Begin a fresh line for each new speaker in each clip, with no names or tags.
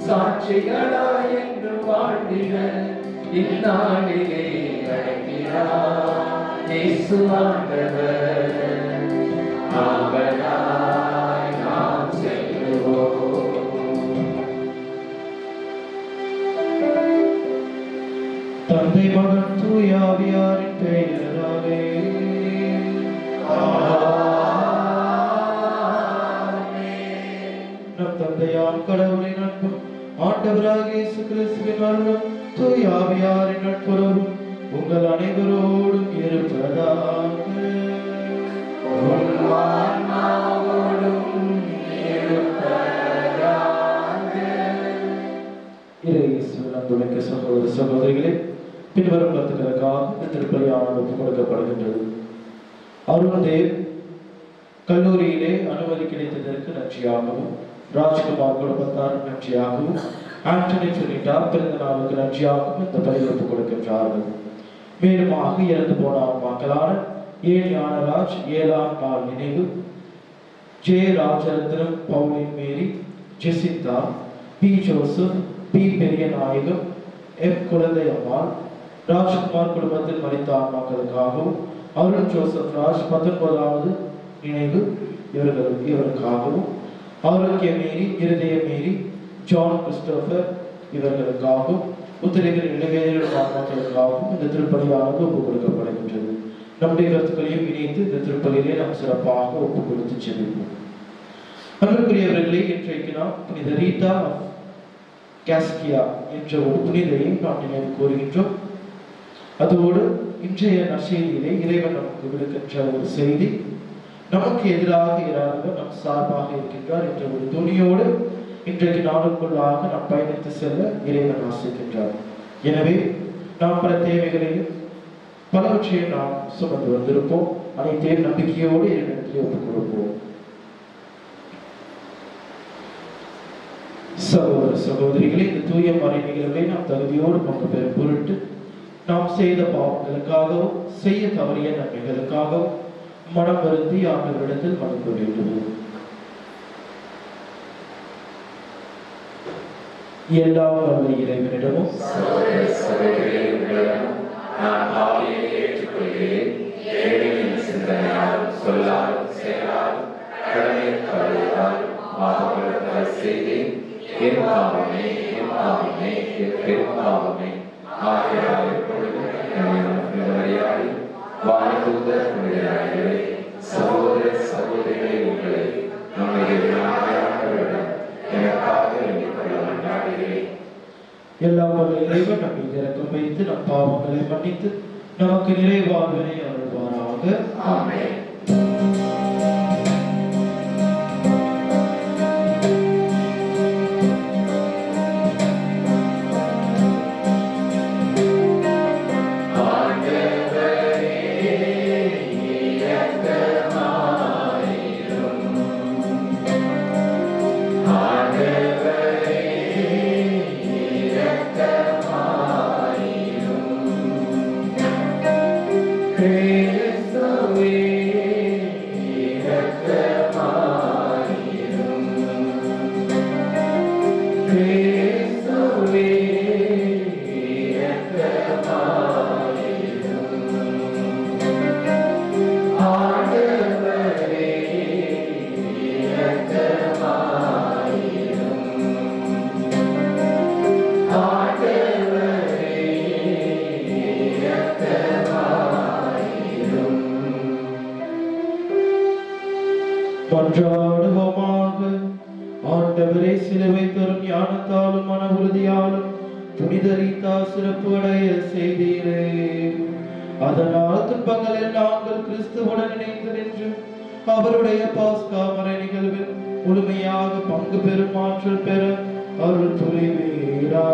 சாட்சிகளாய் என்று வாழ்ந்திட இந்நாளிலே அழைக்கிறார் இயேசு ஆண்டவர். அவராய் நாம் செல்லுவோம்.
தந்தை மகன் தூய ஆவியாரின் பெயராலே நம் தந்தையாம் கடவுளின் அன்பும் ஆண்டவராகிய இயேசு கிறிஸ்துவின் அருளும் தூய ஆவியாரின் நட்புறவும் உங்கள் அனைவரோடும் இருப்பதாக. இறையேசுவின் சகோதர சகோதரிகளே, பின்வரும் கருத்துக்களுக்காக திருப்பலியானது ஒப்புக் கொடுக்கப்படுகின்றது. அருள்தேவ் கல்லூரியிலே அனுமதி கிடைத்ததற்கு நன்றியாகவும், ராஜ்குமார் குடும்பத்தார் நன்றியாகவும், ஆண்டனி சுனிதா பிறந்த நாளுக்கு நன்றியாகவும் இந்த பலி ஒப்புக் கொடுக்கின்றார்கள். மேலுமாக இறந்து போன மக்களான ஏ ஞானராஜ் 7ஆம் நாள் நினைவு, J Rajarathnam, Pauline Mary, Jacintha, P Joseph, P Periyanayagam, M Kuzhanthaiammal, Rajkumar குடும்பத்தில் மரித்த ஆன்மாக்களுக்காகவும், அருண் ஜோசப் ராஜ் 19வது நினைவு இவருக்காகவும், ஆரோக்கிய மேரி, இருதய மேரி, ஜான் கிறிஸ்டோபர் இவர்களுக்காகவும், உத்தரவில் இளைஞர்கள் ஆன்மாக்களுக்காகவும் இந்த திருப்பலியானது ஒப்புக் கொடுக்கப்படுகின்றது. நம்முடைய கருத்துக்களையும் இணைத்து இந்த திருப்பலியிலே நாம் சிறப்பாக ஒப்புக் கொடுத்து செல்வோம். அன்புக்குரியவர்களே, இன்றைக்கு நாம் புனித ரீட்டா காஸ்கியா என்ற ஒரு புனிதையை நாம் நினைவு கூறுகின்றோம். அதோடு இன்றைய நற்செய்தியிலே இறைவன் நமக்கு விடுக்கின்ற ஒரு செய்தி, நமக்கு எதிராக இராதவர் நம் சார்பாக இருக்கின்றார் என்ற ஒரு துணியோடு இன்றைக்கு நாளுக்குள்ளாக நாம் பயணித்து செல்ல இறைவன் ஆசிக்கின்றார். எனவே நாம் பல தேவைகளையும் பலவற்றையும் நாம் சுமந்து வந்திருப்போம். அனைத்தையும் நம்பிக்கையோடு இறைவனிடத்திலே ஒப்புக் கொடுப்போம். சகோதர சகோதரிகளே, இந்த தூய மறை நிகழ்வை நாம் தகுதியோடு பங்கு பெறும் பொருட்டு நாம் செய்த பாவங்களுக்காகவும் செய்ய தவறிய நன்மைகளுக்காகவும் மனம் வருந்தி ஆண்டவரிடத்தில் மன்னிப்பு வேண்டுவோம். எல்லாம் வல்ல இறைவனிடமும்
சகோதர சகோதரிகளை உங்களை
எல்லாம் வல்ல இறைவன் நம்மை இரக்கம் வைத்து நம் பாவங்களை மன்னித்து நமக்கு நிறைவாழ்வினை அருள்வாராக.
ஆமென்.
மன்றாடுவோமாக. ஆண்டவரே, சிலுவை தரும் ஞானத்தாலும் மன உறுதியாலும் புனித ரீத்தா சிறப்பு அடைய செய்தீரே. அதனால் துன்பங்களில் நாங்கள் கிறிஸ்துவுடன் இணைந்து நின்று அவருடைய பாஸ்கா மறை நிகழ்வில் முழுமையாக பங்கு பெறும் ஆற்றல் பெற அருள் புரிவீராக.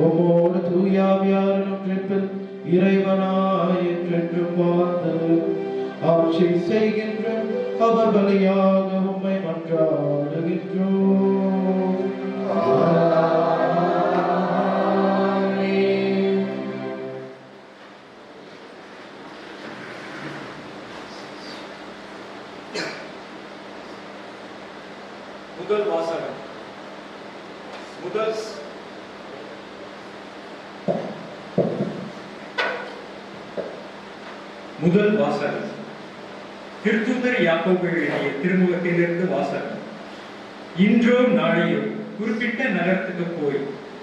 உம்மோடு தூயாவியாரின் ஒன்றிப்பில் இறைவனாய் என்றென்றும் வாழ்ந்து ஆட்சி செய்கின்ற அவர் வழியாக உம்மை மன்றாடுகின்றோம்.
முதல் வாசகம். முதல் வாசகம் திருத்தூதர் யாக்கோபு எழுதிய திருமுகத்திலிருந்து வாசகம். இன்றோ நாளையோ குறிப்பிட்ட நகரத்துக்கு போய்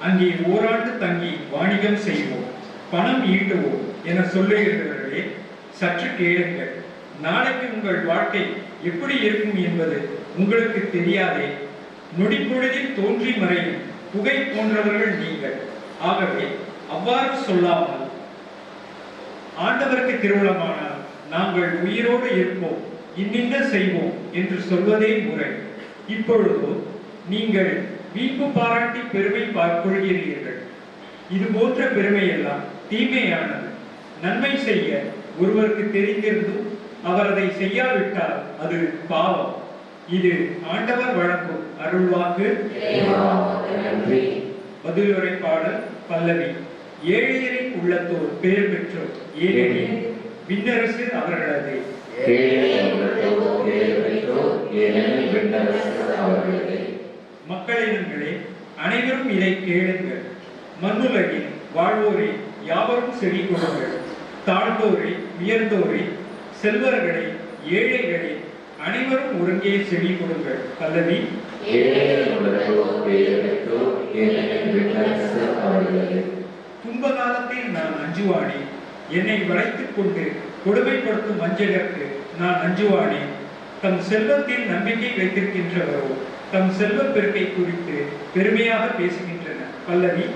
அங்கே ஓராண்டு தங்கி வாணிகம் செய்வோம், பணம் ஈட்டுவோம் என சொல்லுகிறவர்களே, சற்று கேளுங்கள். நாளைக்கு உங்கள் வாழ்க்கை எப்படி இருக்கும் என்பது உங்களுக்கு தெரியாதே. நொடிப்பொழுதில் தோன்றி மறையும் புகை போன்றவர்கள் நீங்கள். ஆகவே அவ்வாறு சொல்லாமல், ஆண்டவருக்கு திருவுளமானால் நாங்கள் உயிரோடு இருப்போம், இன்னின்ன செய்வோம் என்று சொல்வதே முறை. இப்பொழுதோ நீங்கள் வீம்பு பாராட்டி பெருமை கொள்கிறீர்கள். இது போன்ற பெருமையெல்லாம் தீமையானது. நன்மை செய்ய ஒருவருக்கு தெரிந்திருந்தும் அவர் அதை செய்யாவிட்டால் அது பாவம். இது ஆண்டவர் வழங்கும் அருள்வாக்கு. பதிலுரை பாடல் பல்லவி. ஏழையரின் உள்ளத்தோர் பேர் பெற்றோர், ஏனெனில் விண்ணரசு அவர்களது. மக்களினங்களே, அனைவரும் இதை கேளுங்கள். மண்ணுலகில் வாழ்வோரே, யாவரும் செவி கொடுங்கள். தாழ்ந்தோரே, உயர்ந்தோரே, செல்வர்களே, ஏழைகளே, அனைவரும் ஒருங்கே செவி கொடுங்கள். பல்லவி. துன்ப காலத்தில் நான் அஞ்சுவானே, என்னை வளைத்துக் கொண்டு கொடுமைப்படுத்தும் வஞ்சகருக்கு நான் அஞ்சுவானே. தம் செல்வத்தில் நம்பிக்கை வைத்திருக்கின்றவரோ தம் செல்வ பெருக்கை குறித்து பெருமையாக பேசுகின்றனர். பல்லவி.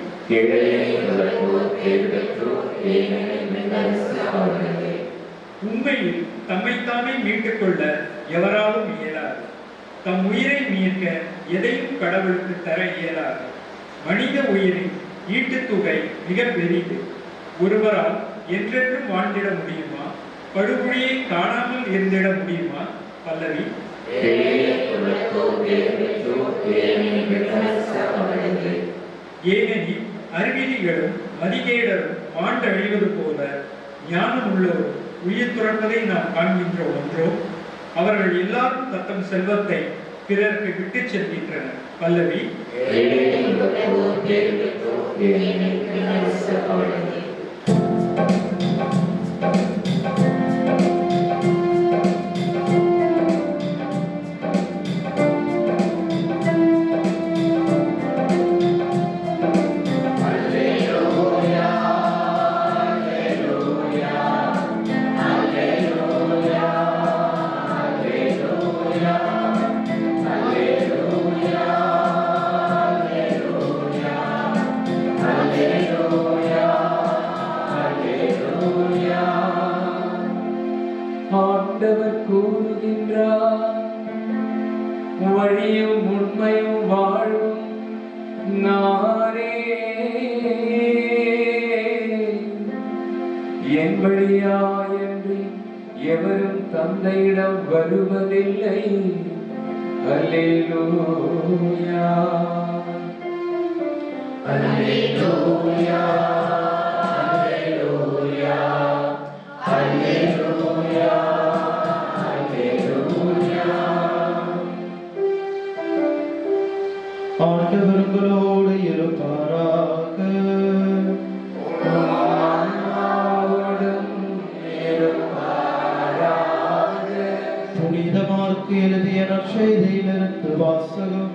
உண்மையில் தம்மைத்தாமே மீட்டுக் கொள்ள எவராலும் இயலாது. தம் உயிரை மீட்க எதையும் கடவுளுக்கு தர இயலாது. மனித உயிரின் ஈட்டுத்தொகை மிக பெரிது. ஒருவரால் என்றென்றும் வாழ்ந்திட முடியுமா? படுகொழியை காணாமல் இருந்திட முடியுமா? பல்லவி. ஏனெனில் அறிவிலிகளும் மதிகேடரும் மாண்டழிவது போல ஞானம் உள்ளோரும் உயிர் துறப்பதை நாம் காண்கின்ற ஒன்றோ? அவர்கள் எல்லாரும் தத்தம் செல்வத்தை பிறருக்கு விட்டு செல்கின்றனர். பல்லவி.
ஆண்டவர் கூறுகின்றார், வழியும் உண்மையும் வாழும் நானே. என் வழியாயன்றி எவரும் தந்தையிடம் வருவதில்லை. அல்லேலூயா, அல்லேலூயா, அல்லேலூயா, அல்லேலூயா, அல்லேலூயா.
ஆண்டவர் உங்களோடு இருப்பாராக. புனித மார்க்கு எழுதிய நற்செய்தியிலிருந்து வாசகம்.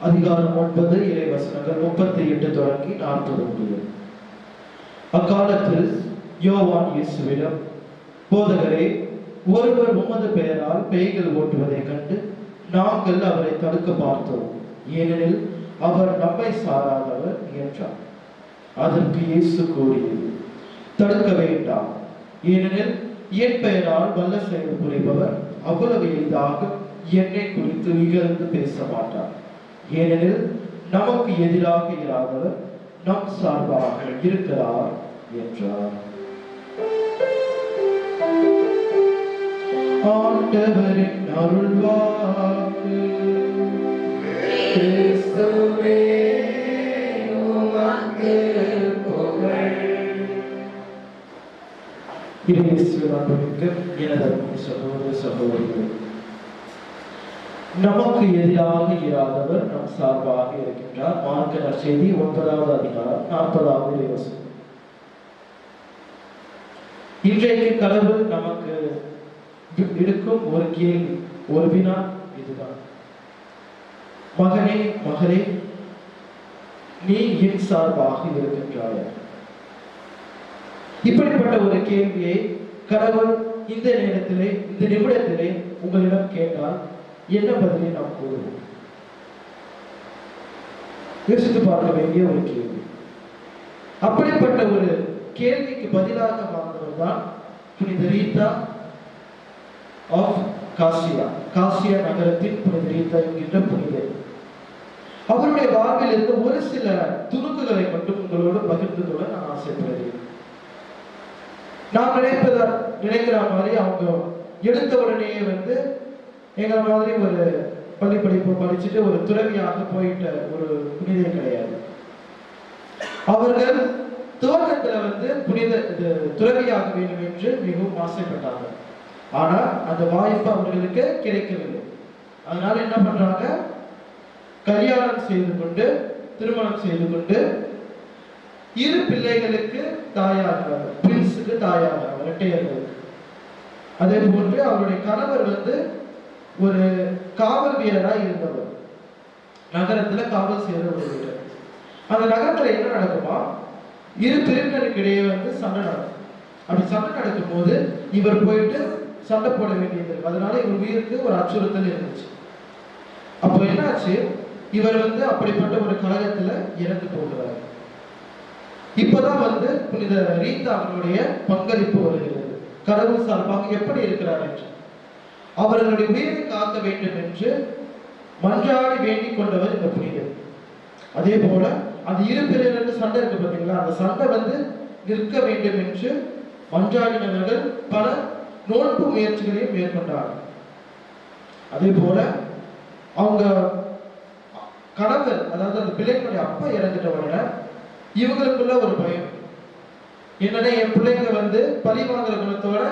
அதிகாரம் 9 இறைவசனங்கள் 38 தொடங்கி 40 முடியும். அக்காலத்தில் யோவான் இயேசுவிடம், போதகரே, ஒருவர் உமது பெயரால் பேய்கள் ஓட்டுவதைக் கண்டு நாங்கள் அவரை தடுக்க பார்த்தோம், ஏனெனில் அவர் நம்மை சாராதவர் என்றார். அதற்கு இயேசு கூறியது, தடுக்க வேண்டாம், ஏனெனில் என் பெயரால் வல்ல செயல் புரிபவர் அவ்வளவு எளிதாக என்னை குறித்து இகழ்ந்து பேச மாட்டார். ஏனெனில் நமக்கு எதிராக இராதவர் நம் சார்பாக இருக்கிறார் என்றார். ஆண்டவரின் அருள்வாக்கு.
கிறிஸ்துவே உமக்கு புகழ்.
இயேசுவின் அன்புமிக்க எனது சகோதர சகோதரிகளே, நமக்கு எதிராக இராதவர் நம் சார்பாக இருக்கின்றார். மார்க்க நற்செய்தி 9வது அதிகாரம் 40வது வசனம். இன்றைக்கு கடவுள் நமக்கு எடுக்கும் ஒரு கேள்வி, ஒரு வினா இதுதான்: மகனே மகளே, நீ என் சார்பாக இருக்கின்றாய். இப்படிப்பட்ட ஒரு கேள்வியை கடவுள் இந்த நேரத்திலே, இந்த நிமிடத்திலே உங்களிடம் கேட்டால் என்ன பதிலை நாம் கூறுவோம்? யோசித்து பார்க்க வேண்டிய ஒரு கேள்வி. அப்படிப்பட்ட ஒரு கேள்விக்கு பதிலாக வாழ்ந்தவர் தான் புனித ரீத்தா ஆஃப் காசியா. காசியா நகரத்தின் புனித ரீத்தா என்கின்ற புனிதர். அவருடைய வாழ்வில் இருந்து ஒரு சில துணுக்குகளை மட்டும் உங்களோடு பகிர்ந்து கொள்ள நான் ஆசைப்படுகிறேன். நாம் நினைக்கிற மாதிரி அவங்க எடுத்த உடனேயே எங்களை மாதிரி ஒரு பள்ளி படிப்பு படிச்சுட்டு ஒரு துறவியாக போயிட்ட ஒரு புனிதர் கிடையாது. அவர்கள் துவக்கத்துல புனித துறவியாக வேண்டும் என்று மிகவும் ஆசைப்பட்டாங்க. ஆனா அந்த வாய்ப்பு அவர்களுக்கு கிடைக்கவில்லை. அதனால என்ன பண்றாங்க? கல்யாணம் செய்து கொண்டு, திருமணம் செய்து கொண்டு 2 பிள்ளைகளுக்கு தாயாகிறார். பிரின்ஸுக்கு தாயாகிறார், இரட்டையர்களுக்கு. அதே போன்று அவருடைய கணவர் ஒரு காவல் வீரராக இருந்தவர். நகரத்துல காவல் செய்கிற ஒரு வீரர். அந்த நகரத்துல என்ன நடக்குமா? 2 பிரிவினருக்கு இடையே சண்டை நடக்கும். அப்படி சண்டை நடக்கும் போது இவர் போயிட்டு சண்டை போட வேண்டியது இருக்கு. அதனால இவர் உயிருக்கு ஒரு அச்சுறுத்தல் இருந்துச்சு. அப்போ என்னாச்சு? இவர் அப்படிப்பட்ட ஒரு கழகத்துல இறந்து போகிறார். இப்பதான் புனித ரீத்தா அவர்களுடைய பங்களிப்பு வருகிறது. கடவுள் சார்பாக எப்படி இருக்கிறார் என்று, அவர்களுடைய உயிரை காக்க வேண்டும் என்று மன்றாடி வேண்டிக் கொண்டவர் இந்த புனிதர். அதே போல அந்த 2 பிரிவினருக்கு சண்டை இருக்கு பார்த்தீங்களா, அந்த சண்டை நிற்க வேண்டும் என்று மன்றாடினவர்கள் பல நோன்பு முயற்சிகளையும் மேற்கொண்டார்கள். அதே போல அவங்க கணவர், அதாவது அந்த பிள்ளைகளுடைய அப்பா இறந்துட்ட உடனே இவங்களுக்குள்ள ஒரு பயம், என்னன்னா என் பிள்ளைங்க பழி வாங்குற குணத்தோட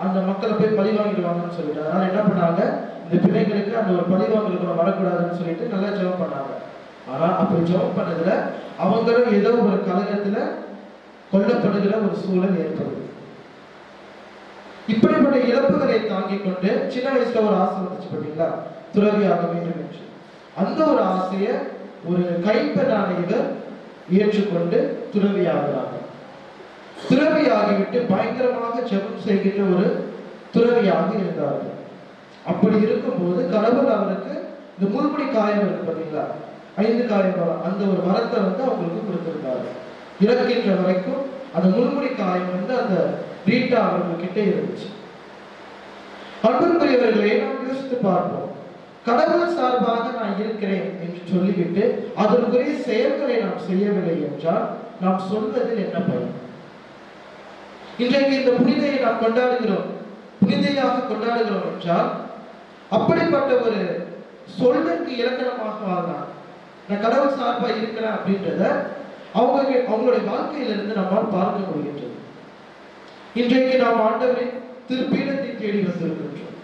அந்த மக்களை போய் பழி வாங்கிடுவாங்கன்னு சொல்லிட்டு, அதனால என்ன பண்ணாங்க? இந்த பிள்ளைங்களுக்கு அந்த ஒரு பழி வாங்குற குணம் வரக்கூடாதுன்னு சொல்லிட்டு நல்லா ஜெபம் பண்ணாங்க. ஆனா அப்படி ஜெபம் பண்ணதுல அவங்களும் ஏதோ ஒரு கலகத்துல கொல்லப்படுகிற ஒரு சூழல் ஏற்படுது. இப்படிப்பட்ட இழப்புகளை தாங்கிக் கொண்டு சின்ன வயசுல ஒரு ஆசை வந்துச்சு பார்த்தீங்களா, துறவியாக வேண்டும் என்று. அந்த ஒரு ஆசையை ஒரு கைப்பெண்ணான இவர் ஏற்றுக்கொண்டு துறவியாகிறாங்க. துறவியாகிவிட்டு பயங்கரமாக ஜெபம் செய்கின்ற ஒரு துறவியாக இருந்தார்கள். அப்படி இருக்கும்போது கடவுள் அவருக்கு இந்த முள்முடி காயம் இருக்கு பார்த்தீங்களா, 5 காயம் வரம், அந்த ஒரு வரத்தை அவங்களுக்கு கொடுத்திருக்காரு. இறக்கின்ற வரைக்கும் அந்த முள்முடி காயம் அந்த ரீட்டா அவர்கள் கிட்ட இருந்துச்சு. அன்புக்குரியவர்களே, நாம் யோசித்து பார்ப்போம். கடவுள் சார்பாக நான் இருக்கிறேன் என்று சொல்லிவிட்டு அதற்குரிய செயல்களை நாம் செய்யவில்லை என்றால் நாம் சொல்வதில் என்ன பயன்? இன்றைக்கு இந்த புனிதையை நாம் கொண்டாடுகிறோம், புனிதையாக கொண்டாடுகிறோம் என்றால் அப்படிப்பட்ட ஒரு சொல்லுக்கு இலக்கணமாக வாழ்ந்தான். நான் கடவுள் சார்பா இருக்கிறேன் அப்படின்றத அவங்களுடைய வாழ்க்கையிலிருந்து நம்மால் பார்க்க முடிகின்றது. இன்றைக்கு நாம் ஆண்டவரின் திருப்பீடத்தை தேடி வந்திருக்கின்றோம்.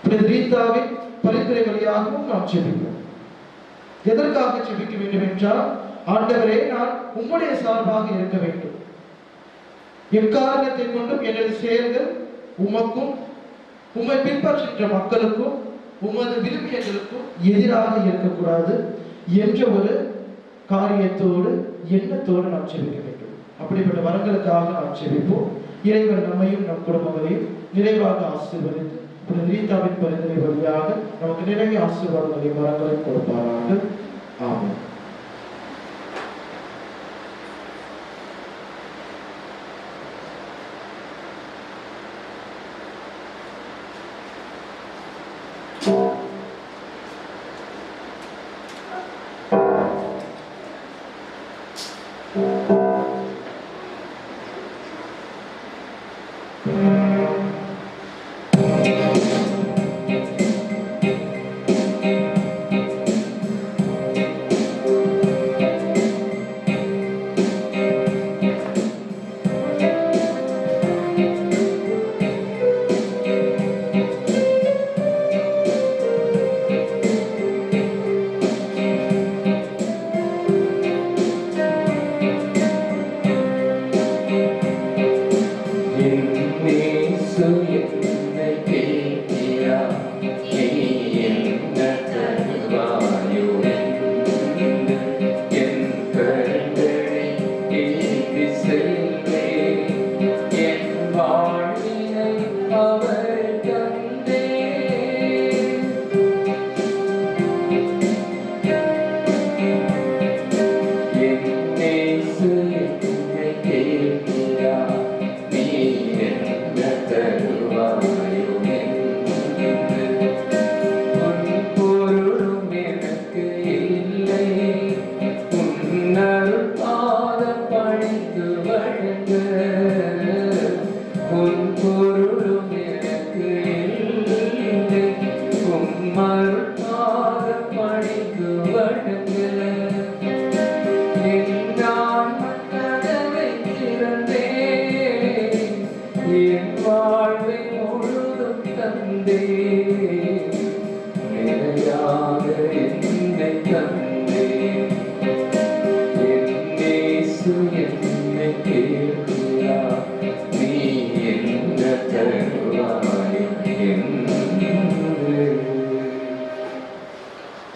புனித ரீத்தாவின் பரிந்துரை வழியாகவும் நாம் செபிப்போம். எதற்காக செபிக்க வேண்டும் என்றால், ஆண்டவரே, நான் உம்முடைய சார்பாக இருக்க வேண்டும். எக்காரணத்தை கொண்டும் எனது செயல்கள் உமக்கும் உம்மை பின்பற்றுகின்ற மக்களுக்கும் உமது விரும்பியங்களுக்கும் எதிராக இருக்கக்கூடாது என்ற ஒரு காரியத்தோடு, எண்ணத்தோடு நாம் செபிக்க வேண்டும். அப்படிப்பட்ட வரங்களுக்காக நாம் செபிப்போம். இறைவன் நம்மையும் நம் குடும்பங்களையும் நிறைவாக ஆசீர்வதித்து புனித ரீத்தாவின் பரிந்துரை வழியாக நமக்கு நிறைய ஆசீர்வாதங்களையும் வரங்களையும் கொடுப்பார்கள். ஆமென்.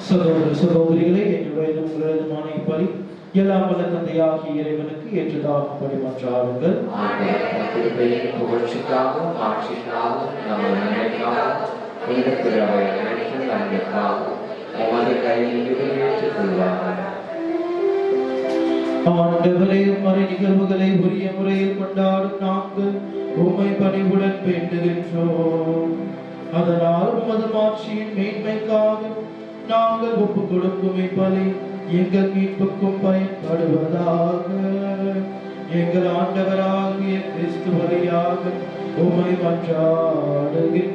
சகோதர சகோதரிகளே, என்னுடைய உங்களதுமான இப்படி எல்லாம் வல்ல தந்தையாகிய இறைவனுக்கு ஏற்றதாகும்படி மன்றாடுங்கள்.
புகழ்ச்சிக்காகவும் ஆட்சிக்காகவும் நமது நன்மைக்காகவும் புனிதத்திறவை அனைத்து நன்மைக்காகவும் உமது கையில் ஏற்றுக் கொள்வார்கள்.
ஆண்டவரே, மறை நிகழ்வுகளை உரிய முறையில் கொண்டாடும் நாங்கள் உம்மை பணிவுடன் வேண்டுகின்றோம். அதனால் உமது மாட்சியின் மேன்மைக்காக நாங்கள் ஒப்புக் கொடுக்கும் இப்பலி எங்கள் மீட்புக்கும் பயன்படுவதாக. எங்கள் ஆண்டவராகிய கிறிஸ்து வழியாக உம்மை மன்றாடுகின்றோம்.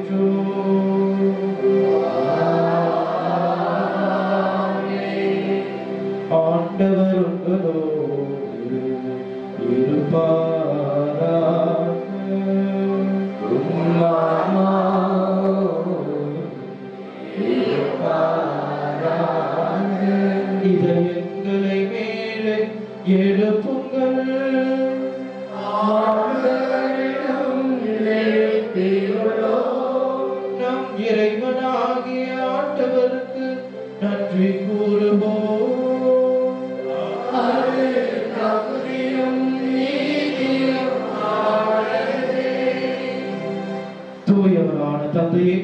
ஆண்டவர் உங்களோடு இருப்பாராக. இதயங்களை மேலே எழுப்புங்கள். நம் இறைவனாகிய ஆண்டவருக்கு நன்றி கூறுவோம். தூயவரான தந்தையே,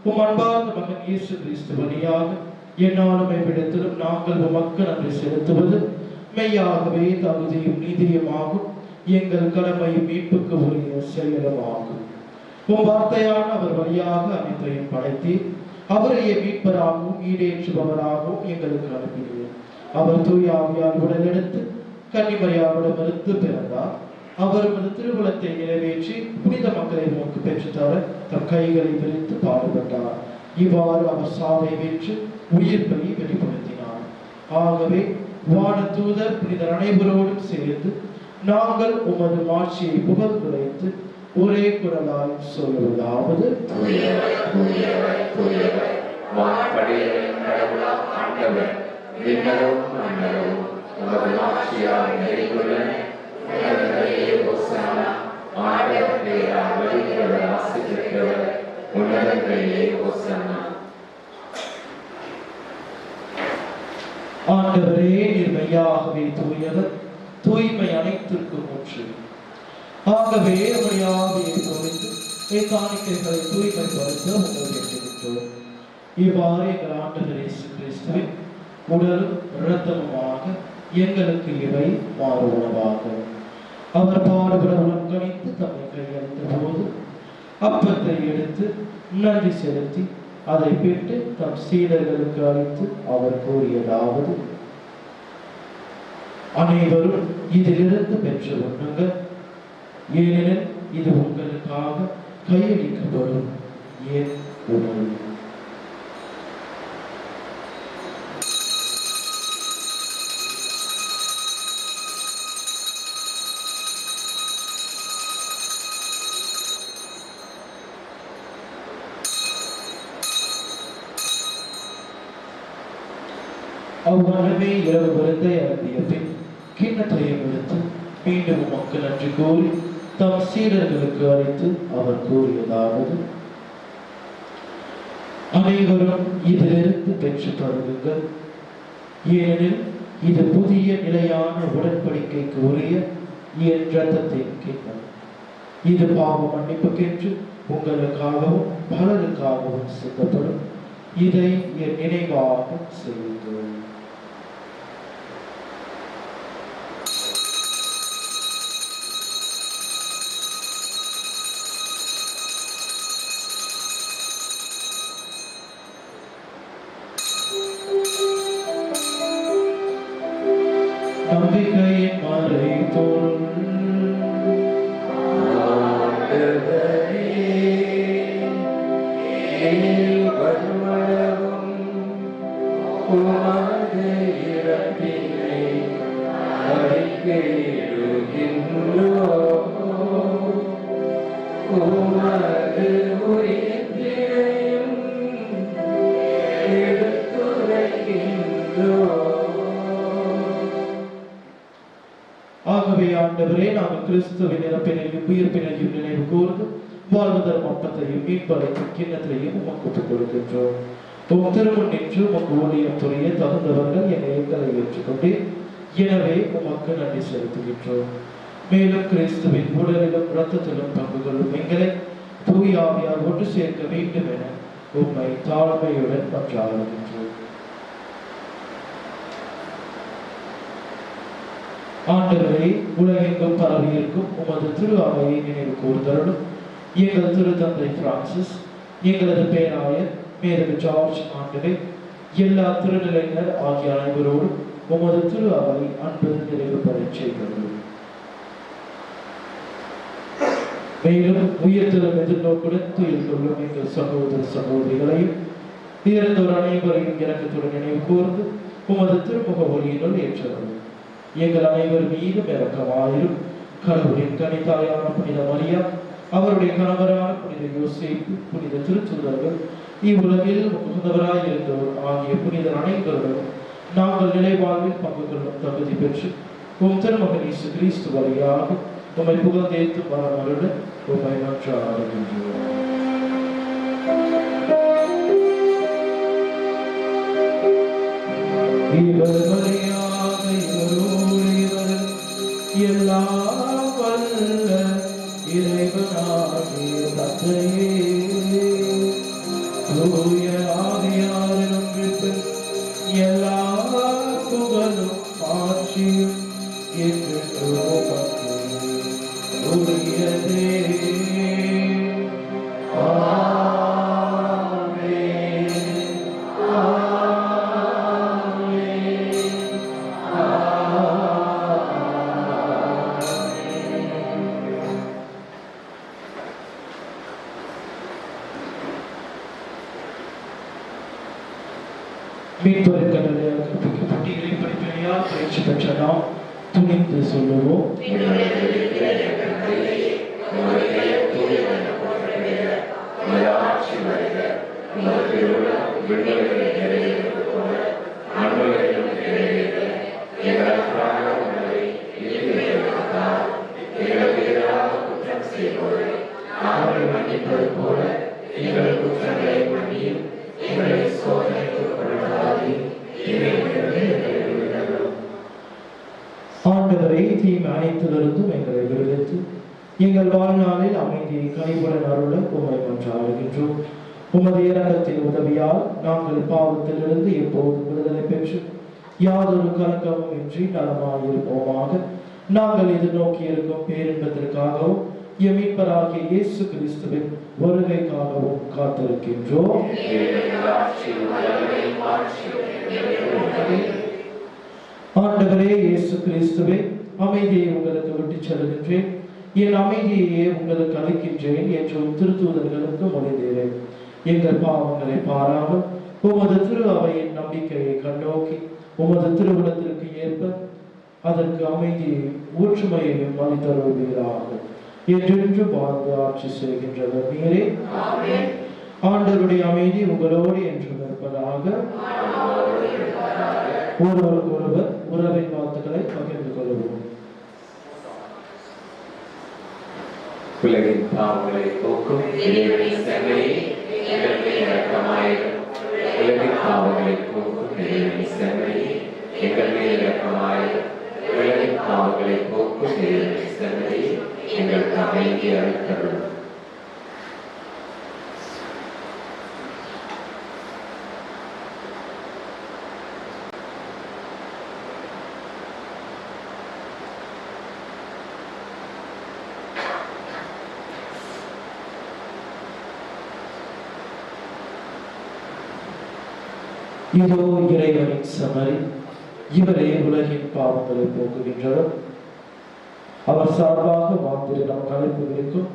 உம் அன்பார்ந்த மகன் இயேசு கிறிஸ்து வழியாக என்னாலுமே விடத்திலும் நாங்கள் உமக்கு நன்றி செலுத்துவது மெய்யாகவே தகுதியும் நீதியுமாகும். எங்கள் கடமை மீட்புக்கு உரிய செயலுமாகும். உம் வார்த்தையான அவர் வழியாக அனைத்தையும் படைத்து அவரையே மீட்பராகவும் ஈடேற்றுபவராகவும் எங்களுக்கு அனுப்பினீர். அவர் தூய ஆவியால் உடலெடுத்து கன்னிமரியாவிடமிருந்து பிறந்தார். அவர் திருவுளத்தை நிறைவேற்றி புனித மக்களை உமக்கு பெற்றுத்தர தம் கைகளை விரித்து பாடுபட்டார். இவ்வாறு அவர் சாவை வென்று உயிர்ப்பை வெளிப்படுத்தினார். ஆகவே வானதூதர் புனிதர் அனைவரோடும் சேர்ந்து நாங்கள் உமது மாட்சியை புகழ்ந்துரைத்து ஒரே குரலாய் சொல்லுவதாவது: ஆண்டவரே, நீர் மெய்யாகவே தூயவர், தூய்மை அனைத்திற்கும் ஊற்று. ஆகவே உம்மையாகவே பொறுத்து காணிக்கைகளை தூய்மைப்படுத்த உங்களை வேண்டுகின்றோம். இவ்வாறு எங்கள் ஆண்டவர் இயேசு கிறிஸ்துவின் உடலும் இரத்தமுமாக எங்களுக்கு இவை மாறுவனவாக. அவர் பாடுபட உடன்கணித்து தம்மை கையளித்த போது அப்பத்தை எடுத்து நன்றி செலுத்தி அதை பெற்று தம் சீடர்களுக்கு அளித்து அவர் கூறியதாவது: அனைவரும் இதிலிருந்து பெற்று உண்ணுங்கள், ஏனெனில் இது உங்களுக்காக கையளிக்கப்படும் என் உணவு. அவ்வளவே இரவு விருந்தை அருந்திய பின் கிண்ணத்தையும் எடுத்து மீண்டும் உமக்கு நன்றி கூறி தம் சீடர்களுக்கு அழைத்து அவர் கூறியதாவது: அனைவரும் இதிலிருந்து பெற்று பருகுங்கள், ஏனெனில் இது புதிய நிலையான உடன்படிக்கைக்கு உரிய என் இரத்தத்தின் கிண்ணம். இது பாவ மன்னிப்புக்கென்று உங்களுக்காகவும் பலருக்காகவும் சிந்தப்படும். இதை என் நினைவாக செய்யுங்கள். நம்பிக்கையின் மறைபொருள் ஆகவே ஆண்டவரே, நாங்கள் கிறிஸ்துவின் இறப்பினையும் உயிர்ப்பினையும் நினைவு கூர்ந்து வாழ்வு தரும் அப்பத்தையும் மீட்பளிக்கும் கிண்ணத்தையும் உமக்கு ஒப்புக் கொடுக்கின்றோம். உம் திருமுன் நின்று உமக்கு ஊழியம் புரிய தகுந்தவர்கள் எங்களை ஏற்றுக்கொண்டே, எனவே உமக்கு நன்றி செலுத்துகின்றோம். மேலும் கிறிஸ்துவின் உடலிலும் இரத்தத்திலும் பங்கு கொள்ளும் எங்களை தூய ஆவியால் ஒன்று சேர்க்க வேண்டும் என உம்மை தாழ்மையுடன் மன்றாடுகின்றோம். ஆண்டவரே, உலகெங்கும் பரவியிருக்கும் உமது திரு அவையை நினைவு கூர்ந்தருளும். எங்கள் திரு தந்தை பிரான்சிஸ், எங்களது பேராயர் மேதகு ஜார்ஜ் ஆண்டவே, எல்லா திருநிலையினர் ஆகிய அனைவரோடும் உமது திரு அவை அன்பு நிறைவு பெறச் செய்கிறது. மேலும் உயர்த்தலும் எதிர்நோக்குடன் துயில் கொள்ளும் எங்கள் சகோதர சகோதரிகளையும் இறந்தோர் அனைவரையும் இறக்கத்துடன் நினைவு கூர்ந்து உமது திருமுக ஒளியினுள் ஏற்றவர்கள். எங்கள் அனைவர் மீதும் இரக்கமாயிரும். கடவுளின் கனிதாயான புனித மரியா, அவருடைய கணவரான புனித யோசேப்பு, புனித திருத்தூதர்கள், இவ்வுலகில் உகந்தவராய் இருந்தோர் ஆகிய புனிதர் அனைவருடன் நாங்கள் நிலைவாழ்வில் பங்கு கொள்ளும் தகுதி பெற்று உம் திருமகன் இயேசு கிறிஸ்து வழியாக உம்மை புகழ்ந்தேத்து மரமருடன் உம்மை மன்றாடுகின்றோம். இவர் வழியாக இவரோடு இவர் எல்லாம் வல்ல இறைவனாகிய தந்தையே, தூய ஆவியாரின் ஒன்றிப்பில் எல்லா புகழும் ஆட்சியும் என்றென்றும் உரியதே. மீட்பரின் கட்டளையால் கற்பிக்கப்பட்டு இறைப்பணியால் பயிற்சி பெற்ற நாம் துணிந்து சொல்லுவோம்: ஆண்டவரே, தீமை அனைத்திலிருந்தும் எங்களை விடுவித்து எங்கள் வாழ்நாளில் அமைதியை கனிவுடன் அருள உம்மை மன்றாடுகின்றோம். உமது இரக்கத்தின் உதவியால் நாங்கள் பாவத்திலிருந்து எப்போதும் விடுதலை பெற்று யாதொரு கலக்கமும் இன்றி நலமாயிருப்போமாக. நாங்கள் எதிர்நோக்கி இருக்கும் பேரின்பத்திற்காகவும் எம் மீட்பராகிய இயேசு கிறிஸ்துவின் வருகைக்காகவும் காத்திருக்கின்றோம். ஆண்டவரே இயேசு கிறிஸ்துவே, அமைதியை உங்களுக்கு விட்டுச் செல்கின்றேன், என் அமைதியையே உங்களுக்கு அளிக்கின்றேன் என்று திருத்தூதர்களுக்கு மொழிந்தேன். எங்கள் பாவங்களை பாராமல் உமது திரு அவையின் நம்பிக்கையை கண்ணோக்கி உமது திருவுளத்திற்கு ஏற்ப அதற்கு அமைதியையும் ஒற்றுமையையும் அளித்தருள்வீராக. என்றென்று வாழ்ந்து ஆட்சி செய்கின்றவர் நீரே. ஆண்டவருடைய அமைதி உங்களோடு என்று இருப்பதாக. ஒருவருக்கு ஒருவர் உறவின் வாழ்த்துக்களை பகிர்ந்து கொள்வோம்.
உலகின் பாவங்களை போக்கும் இறைவனின் செம்மையே எங்களுக்கு இரக்கமாயிரும். உலகின் பாவங்களை போக்கும் இறைவனின் செம்மையே எங்கள் மேல் இரக்கமாயிரும். உலகின் பாவங்களை போக்கும் இறைவனின் செம்மையே எங்களுக்கு அமைதி அளித்தருளும்.
இதோ இறைவனின் சமரி, இவரே உலகின் பாவங்களை போக்குகின்றவர். அவர் சார்பாக வாழ்ந்திரு நம் அழைப்புகளுக்கும்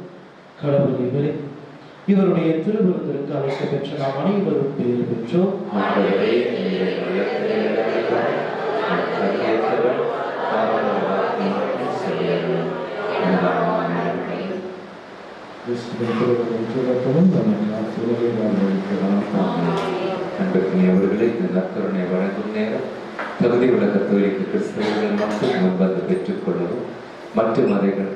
கடவுள் இவரே. இவருடைய திருவிருந்திற்கு அழைக்க பெற்ற நாம் அனைவரும் பேர் பெற்றோம்.
அன்பர்களே, இந்த நற்கருணை வழங்கும் நேரம் தகுதி உள்ள கத்தோலிக்க கிறிஸ்தவர்கள் மட்டும் முன்வந்து பெற்றுக் கொள்ளவும், மற்ற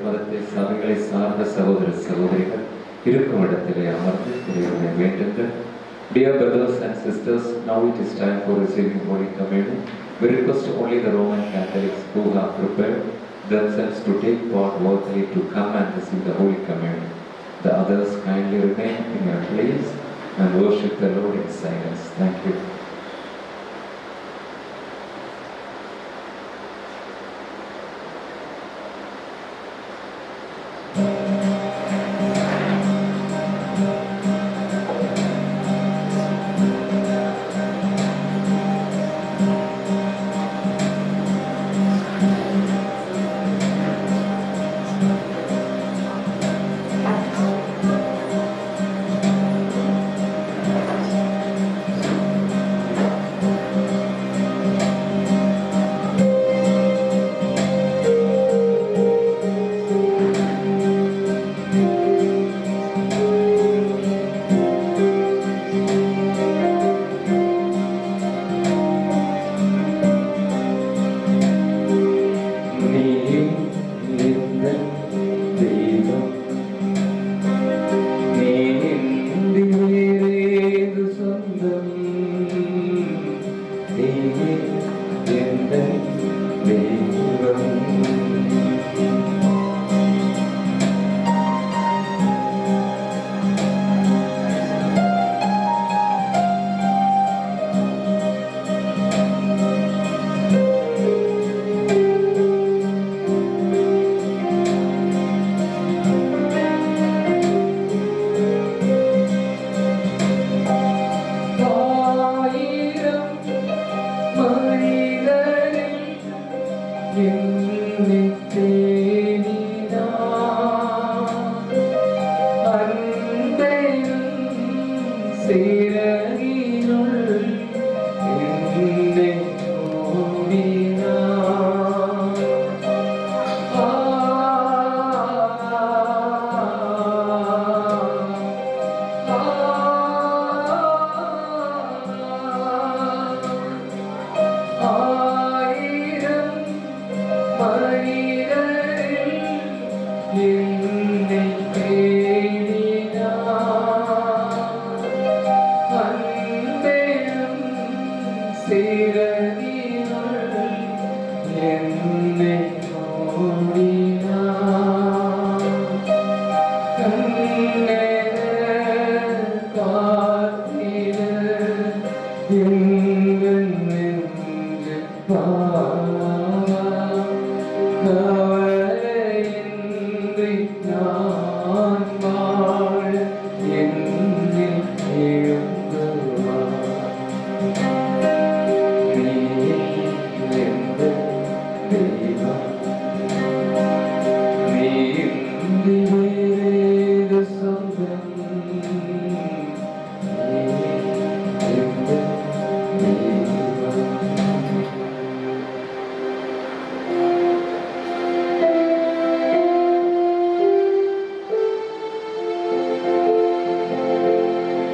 மதத்தை சபைகளை சார்ந்த சகோதர சகோதரிகள் இருக்கும் இடத்திலே அமர்ந்து இறைவனை வேண்டுங்கள். Dear brothers and sisters, now it is time for receiving Holy Communion. We request only the Roman Catholics who have prepared themselves to take part worthily to come and receive the Holy Communion. The others kindly remain in your place and worship the Lord in silence. Thank you.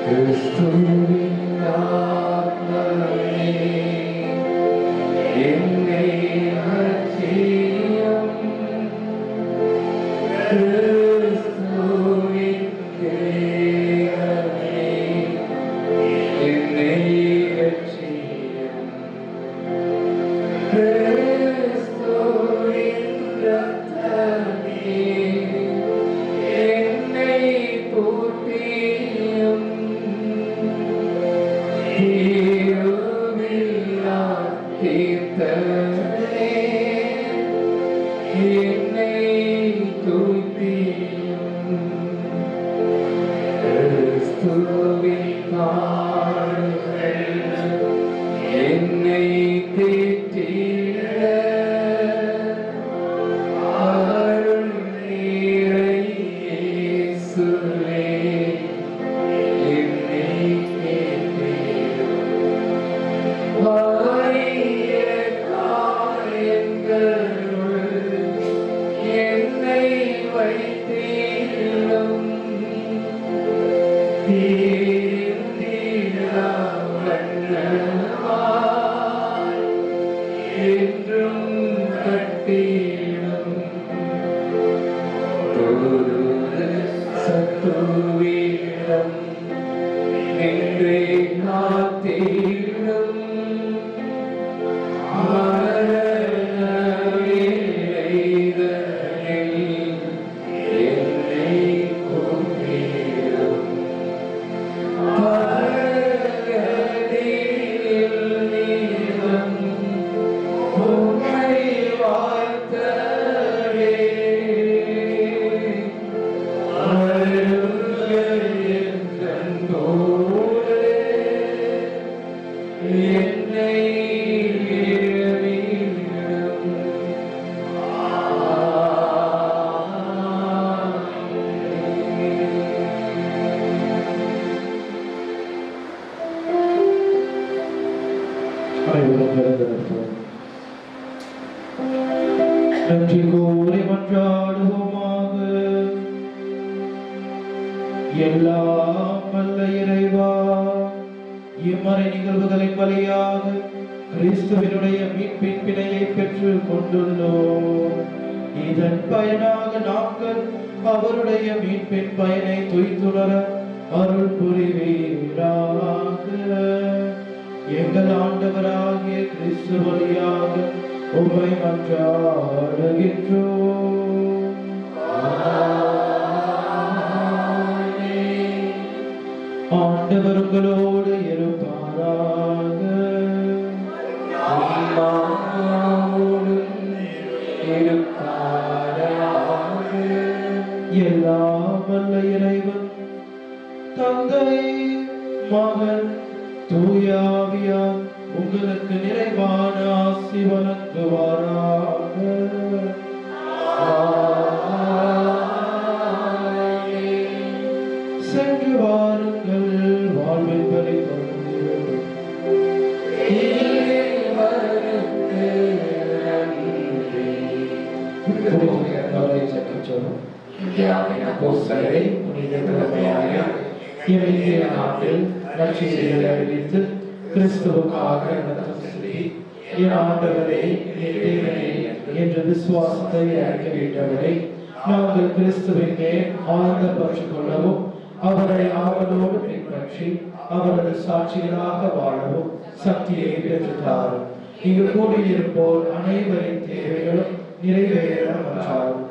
கிறிஸ்துவின் ஆத்மாவே, என்னை ரட்சியும். கிறிஸ்துவின் தேவனே, என்னை ரட்சியும். கிறிஸ்துவின் இரத்தமே, என்னை போற்றியும். தீருவில்லா தீர்த்தமே, என்னை தூய்ப்பியும். கிறிஸ்துவின் பாடுகள் என்னை தேற்றிட, அருள் நீரை இயேசுவே, என்னை தேற்றிடும். வாரிய காரியங்களுள் என்னை வைத்திடும். தீர்ந்திடா வண்ணமாய் என்றும் கட்டிடும். தொழுது சத்துவிடம் நின்றே காத்திடும். மரண வேளைதனில் என்னை கூப்பிடும். பரகதியில் நீரும் உம்மை வாழ்த்தவே, அருள்கள் என்றன்போடு என்னை விடுவிடும்.
அனைவரும் எழுந்திருப்போம். நன்றி கூறி மன்றாடுவோமாக. எல்லாம் வல்ல இறைவா, இம்மறை நிகழ்வுகளின் வழியாக கிறிஸ்துவினுடைய மீட்பின் பிணையை பெற்றுக் கொண்டுள்ளோம். இதன் பயனாக நாங்கள் அவருடைய மீட்பின் பயனை துய்த்துணர அருள் புரிவீராக. எங்கள் ஆண்டவராகிய கிறிஸ்து வழியாக உம்மை மன்றாடுகின்றோம். ஆண்டவர் உங்களோடு இருப்பாராக.
ஆன்மாவோடும் இருப்பாராக.
எல்லாம் வல்ல இறைவன் தந்தை, மகன், தூய ஆவியார் உங்களுக்கு நிறைவான ஆசி வழங்குவாராக. சென்று வாருங்கள், வாழ்வில் பலி தொடர்ந்து. இன்றைய நாட்டில் நற்செய்திகளை அறிவித்து கிறிஸ்துவுக்காக நடத்தும் செலுத்தி, என் ஆண்டவரே, என் தேவனே என்ற விசுவாசத்தை அறிக்கையிட்டவரை நாங்கள் கிறிஸ்துவின் மேல் ஆழ்ந்த பற்று கொள்ளவும், அவரை ஆவலோடு பின்பற்றி அவரது சாட்சிகளாக வாழவும் சக்தியை பெற்றுத்தாரும். இங்கு கூடியிருப்போர் அனைவரின் தேவைகளும் நிறைவேற மன்றாடும்.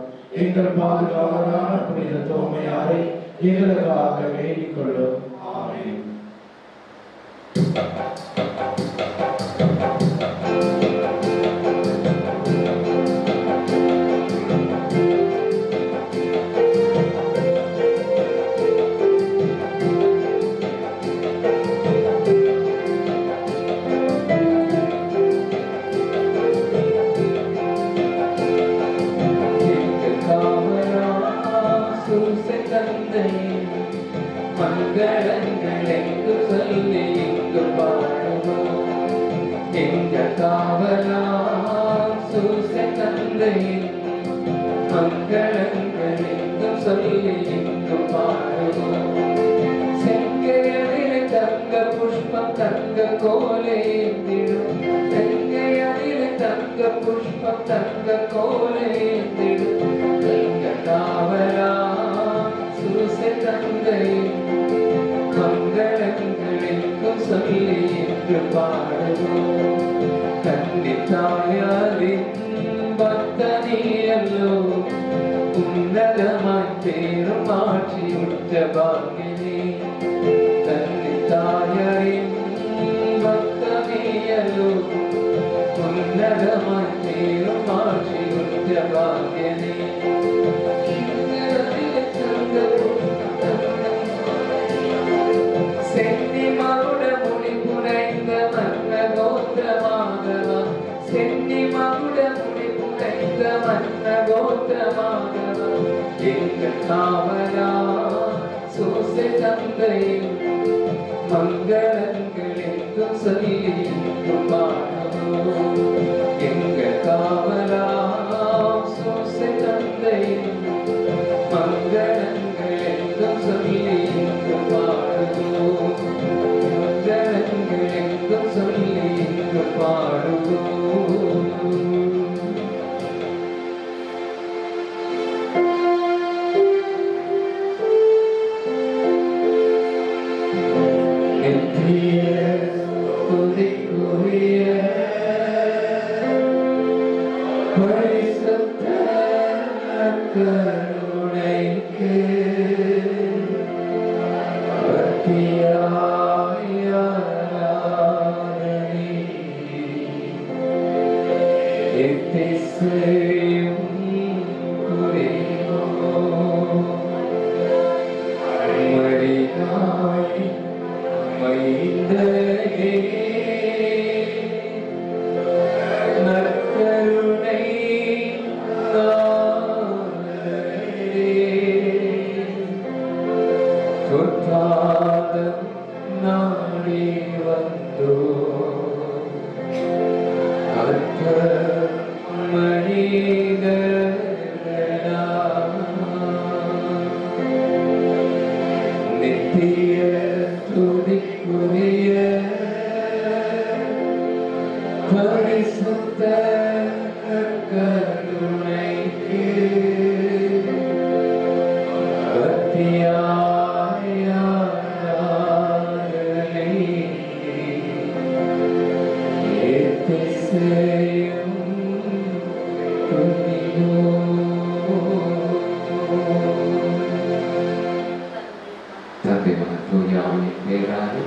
எங்கள் பாதுகாவலான புனித தோமையாரை எங்களுக்காக வேண்டிக் கொள்ளும். ஆமென்.
மங்களங்கள் என்று சொல்லி இங்கு பாடுவோம். எங்கள் காவலாம் சூச தந்தையின் மங்களங்கள் என்று சொல்லி இங்கு பாடுவோம். செங்கேட தங்க கோலேந்திடும் கங்கை அணில தங்க புஷ்பம் தங்க கோலேந்திடும் தங்க காவலா சூசை தந்தை மங்களங்களெங்கும் சொல்லி என்று பாடுவோம் கன்னித்தாயாரின் பக்தனியல்லோ உன்னதமாய் தேரும் ஆட்சி உற்ற பாகினி கன்னித்தாயாரின் பக்தனியல்லோ உன்னதமாய் தேரும் ஆட்சி உற்ற பாகினி சென்னி மகுட முடி புனைந்த மன்ன கோத்திரமாகவா சென்னி மகுட முடி புனைந்த மன்ன கோத்திரமாகவா எங்கள் காவலா சூசை தந்தை மங்களங்கள் எங்கும் சொல்லி பாடுவோம் எங்கள் காவலா சூசை தந்தை மங்களங்கள் எங்கும் சொல்லி பாடுவோம் மங்களங்கள் எங்கும் சொல்லி பாடுவோம் நித்திய துதிக்குரிய பரிசுத்த கருணைக்கு பக்தியாய் ஆராதனை எத்திசையும் புரிவோம் மரியாய் மைந்தரே நற்கருணை நாதரே சொத்தாதம் நாடி வந்தோம் கர்த்தர் மனிதர்களாம் நித்திய துதிக்குரிய பரிசுத்த கருணைக்கு பக்தியாய் ஆராதனை எத்திசையும் தந்தை மகன் தூயாவின் பேராலே